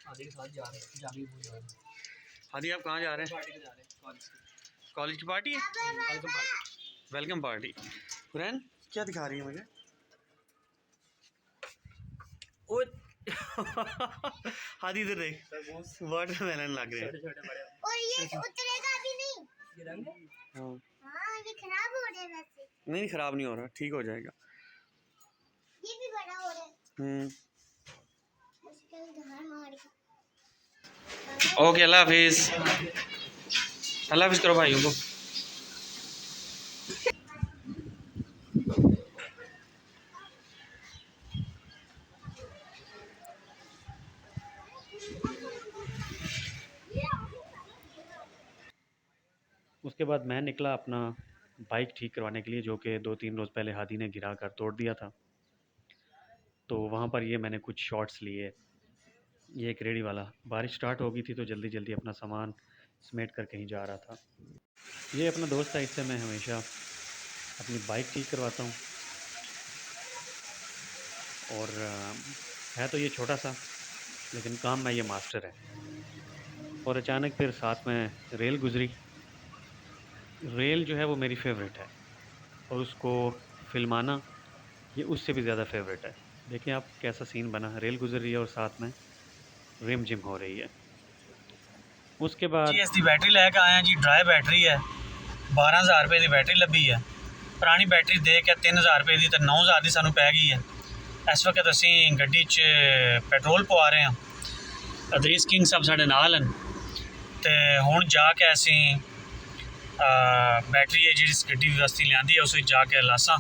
हादी के साथ जा रहे हैं, जामी वो जा रहे हैं। हादी आप कहाँ जा रहे हैं? पार्टी पे जा रहे हैं, कॉलेज की पार्टी है, वेलकम पार्टी। Welcome party. फुरैन क्या दिखा रही है मुझे? ओ हादी इधर देख, वाटरमेलन लग रहे हैं। छोटे बड़े और ये उतरेगा भी नहीं। ये रंग हाँ हाँ ये खराब हो रहा है वैसे। नहीं ख़राब नहीं हो रहा, ठीक हो जाएगा। ये भी बड़ा हो रहा है। मुश्किल धार मार के। ओके अल्लाह हाफिज़, अल्लाह हाफिज़ करो भाइयों को। उसके बाद मैं निकला अपना बाइक ठीक करवाने के लिए, जो कि 2-3 रोज़ पहले हादी ने गिरा कर तोड़ दिया था। तो वहाँ पर ये मैंने कुछ शॉट्स लिए। ये एक रेडी वाला, बारिश स्टार्ट हो गई थी तो जल्दी जल्दी अपना सामान समेट कर कहीं जा रहा था। ये अपना दोस्त है, इससे मैं हमेशा अपनी बाइक ठीक करवाता हूँ। और है तो ये छोटा सा, लेकिन काम में ये मास्टर है। और अचानक फिर साथ में रेल गुज़री। रेल जो है वो मेरी फेवरेट है, और उसको फिल्माना ये उससे भी ज़्यादा फेवरेट है। देखिए आप कैसा सीन बना, रेल गुजर रही है और साथ में रिम जिम हो रही है। उसके बाद जी इसकी बैटरी लैके आए हैं जी, ड्राई बैटरी है, 12,000 रुपये की बैटरी लभी है। पुरानी बैटरी दे के 3,000 रुपये की तो 9,000 की सानू पै गई है। इस वक्त असी गड्डी च पेट्रोल पवा रहे हैं। अदरीस किंग साहब साढ़े नाल हैं, तो हुण जाके असी बैटरी है जी गड्डी वास्ते लियांदी है, उस जाके लासा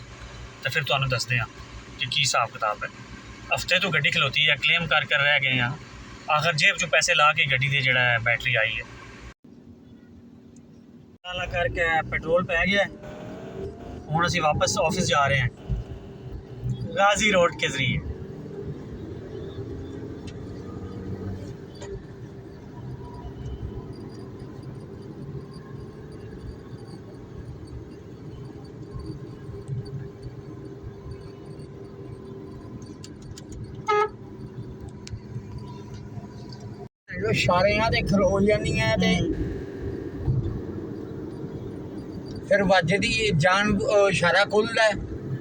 तो फिर तुहानू दसदे हैं कि हिसाब किताब है। हफ्ते तो गड्डी खलोती है, क्लेम कर कर रह गए हैं, आखिर जेब चो पैसे ला के गड्डी दे जड़ा बैटरी आई है। ला करके पेट्रोल पै गया, हुण असी वापस ऑफिस जा रहे हैं गाजी रोड के जरिए। जो इशारियां ते खलो जानियां ते फिर वजदी जान इशारा खुलदा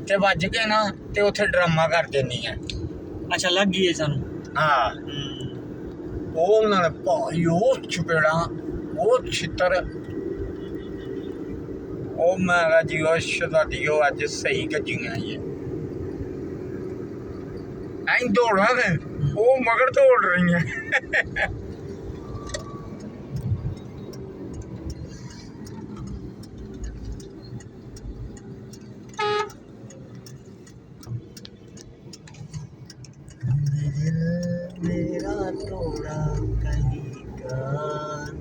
ते वज के ना ते उत्थे ड्रामा कर देनी है। अच्छा लग गई है सानू। हाँ ਉਹ ਨਾਲ ਭਾਈ ਉਹ ਚਪੇੜਾ ਉਹ ਛਿੱਤਰ ਉਹ ਮੈਂ ਕਿਹਾ ਜੀ ਉਹ ਸ਼ਦਾਦੀਓ ਅੱਜ ਸਹੀ ਗੱਜੀਆਂ ਹੀ ਐਂ ਦੌੜਾਂ ਨੇ ਉਹ ਮਗਰ ਦੌੜ ਰਹੀਆਂ। मेरा थोड़ा कहीं का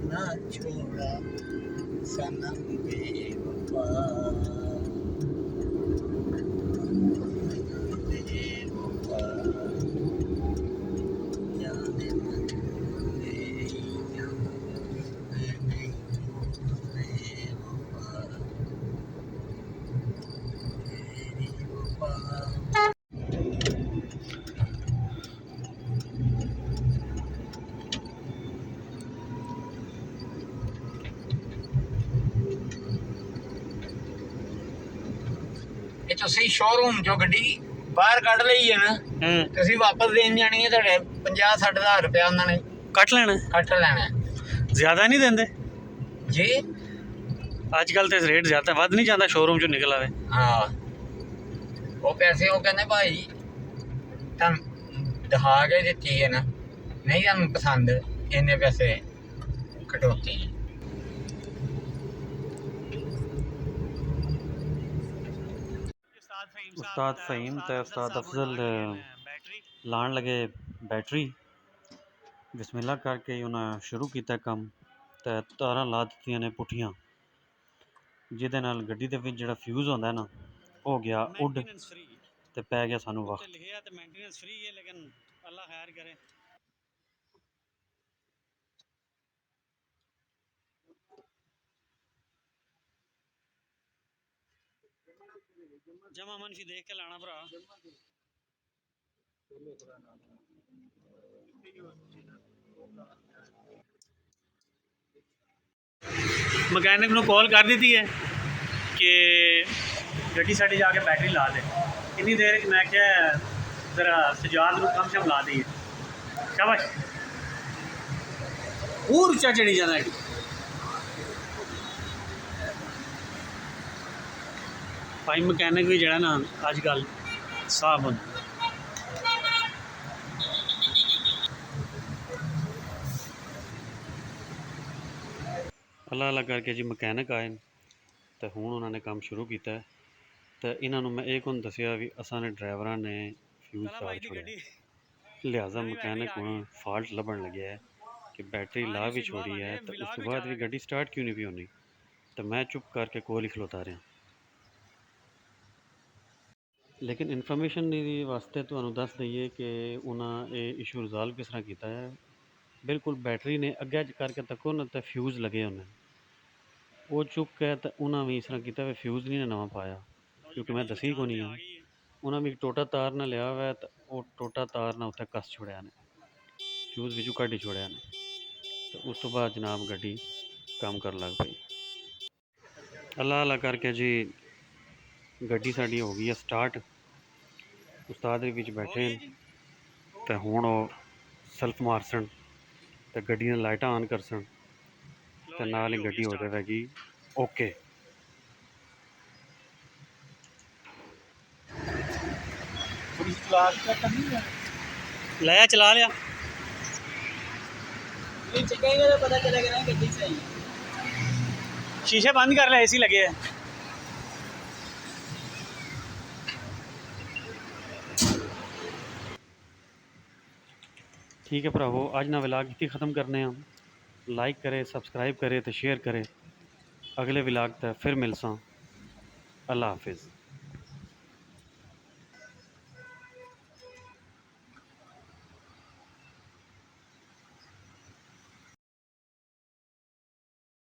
ना छोड़ा सनम बेवफा बेवफा जाने मन मेरी जान मैं नहीं बेवफा मेरी वफा। ਤੁਸੀਂ ਸ਼ੋਰੂਮ ਚੋਂ ਗੱਡੀ ਬਾਹਰ ਕੱਢ ਲਈ ਹੈ ਨਾ, ਤੁਸੀਂ ਵਾਪਸ ਦੇਣ ਜਾਣੀ ਹੈ, ਤੁਹਾਡੇ 50-60 ਹਜ਼ਾਰ ਰੁਪਇਆ ਉਹਨਾਂ ਨੇ ਕੱਟ ਲੈਣਾ। ਜ਼ਿਆਦਾ ਨਹੀਂ ਦਿੰਦੇ ਜੀ। ਅੱਜ ਕੱਲ ਤੇ ਰੇਟ ਜ਼ਿਆਦਾ ਵੱਧ ਨਹੀਂ ਜਾਂਦਾ, ਸ਼ੋਰੂਮ ਚੋਂ ਨਿਕਲ ਆਵੇ। ਹਾਂ ਉਹ ਪੈਸੇ ਉਹ ਕਹਿੰਦੇ ਭਾਈ ਤੁਹਾਨੂੰ ਦਿਖਾ ਕੇ ਦਿੱਤੀ ਹੈ ਨਾ, ਨਹੀਂ ਤੁਹਾਨੂੰ ਪਸੰਦ ਇੰਨੇ ਪੈਸੇ ਕਟੌਤੀ। उस्ताद फ़हीम तो उस्ताद अफजल लाण लगे बैटरी, बिस्मिल्लाह करके उन्हें शुरू किया कम, तो तारां ला दित्तियां ने पुट्ठियां, जिहदे नाल गड्डी दे विच जिहड़ा फ्यूज़ होंदा है ना हो गया उड, ते पै गया सानू वक्त। जमा मनफी देख के लाना भरा। ਮਕੈਨਿਕ ਨੂੰ ਕਾਲ ਕਰ ਦਿੱਤੀ ਹੈ ਕਿ ਗੱਡੀ ਸਾਡੀ ਜਾ ਕੇ ਬੈਟਰੀ ਲਾ ਦੇ। ਇੰਨੀ ਦੇਰ 'ਚ ਮੈਂ ਕਿਹਾ ਜ਼ਰਾ ਸਜਾਦ ਨੂੰ ਕਮ ਸ਼ਮ ਲਾ ਦਈਏ। ਸ਼ਾਬਾਸ਼, ਹੋਰ ਉੱਚਾ ਚੜੀ ਜਾਣਾ ਹੈ। ਭਾਈ ਮਕੈਨਿਕ ਵੀ ਜਿਹੜਾ ਨਾ ਅੱਜ ਕੱਲ੍ਹ ਸਾਫ ਹੁੰਦਾ। ਅੱਲਾ ਅੱਲਾ ਕਰਕੇ ਜੀ ਮਕੈਨਿਕ ਆਏ ਤੇ ਹੁਣ ਉਹਨਾਂ ਨੇ ਕੰਮ ਸ਼ੁਰੂ ਕੀਤਾ ਤੇ ਇਹਨਾਂ ਨੂੰ ਮੈਂ ਇਹ ਕੋਣ ਦੱਸਿਆ ਵੀ ਅਸਾਂ ਨੇ ਡਰਾਈਵਰਾਂ ਨੇ ਫਿਊਜ਼ ਤਾਰ ਛੋੜਿਆ, ਲਿਹਾਜ਼ਾ ਮਕੈਨਿਕ ਹੁਣ ਫਾਲਟ ਲੱਭਣ ਲੱਗਿਆ ਹੈ ਕਿ बैटरी ला भी छोड़ी है तो उस तो बाद भी गड्डी स्टार्ट क्यों नहीं भी होनी। तो मैं चुप करके कोल ही खलोता रहा। लेकिन इन्फॉर्मेशन नहीं वास्ते तो दस दईए कि उन्हें ये इशू रिजॉल्व किस तरह किया है। बिल्कुल बैटरी ने अगे करके तको ना तो फ्यूज़ लगे उन्हें, वो चुक के तो उन्हें भी इस तरह किया फ्यूज़ नहीं नवा पाया क्योंकि मैं दसी को नहीं हाँ। उन्हें भी टोटा तार ना लिया हुआ है तो वो टोटा तार ना उत्थे कस छोड़िया ने, फ्यूज़ विचों कढ़ छोड़िया ने। तो उस तो बाद जनाब गड्डी काम कर लग पई। अल्लाह अल्लाह करके जी गड्डी साड़ी हो गई है स्टार्ट। उस्ताद विच बैठे तो हुण वो सेल्फ मारसन तो गड्डी दी लाइटां ऑन करसन तो नाल ही गड्डी हो जाएगी ओके। लाया चला लिया पता चलेगा ना गड्डी सही है। शीशे बंद कर ले, एसी लगे है। ठीक है भरावो, अज ना विलाग इत्थे ख़त्म करने हैं। लाइक करे, सब्सक्राइब करे तो शेयर करे। अगले विलाग तक फिर मिलसां। अल्लाह हाफिज़।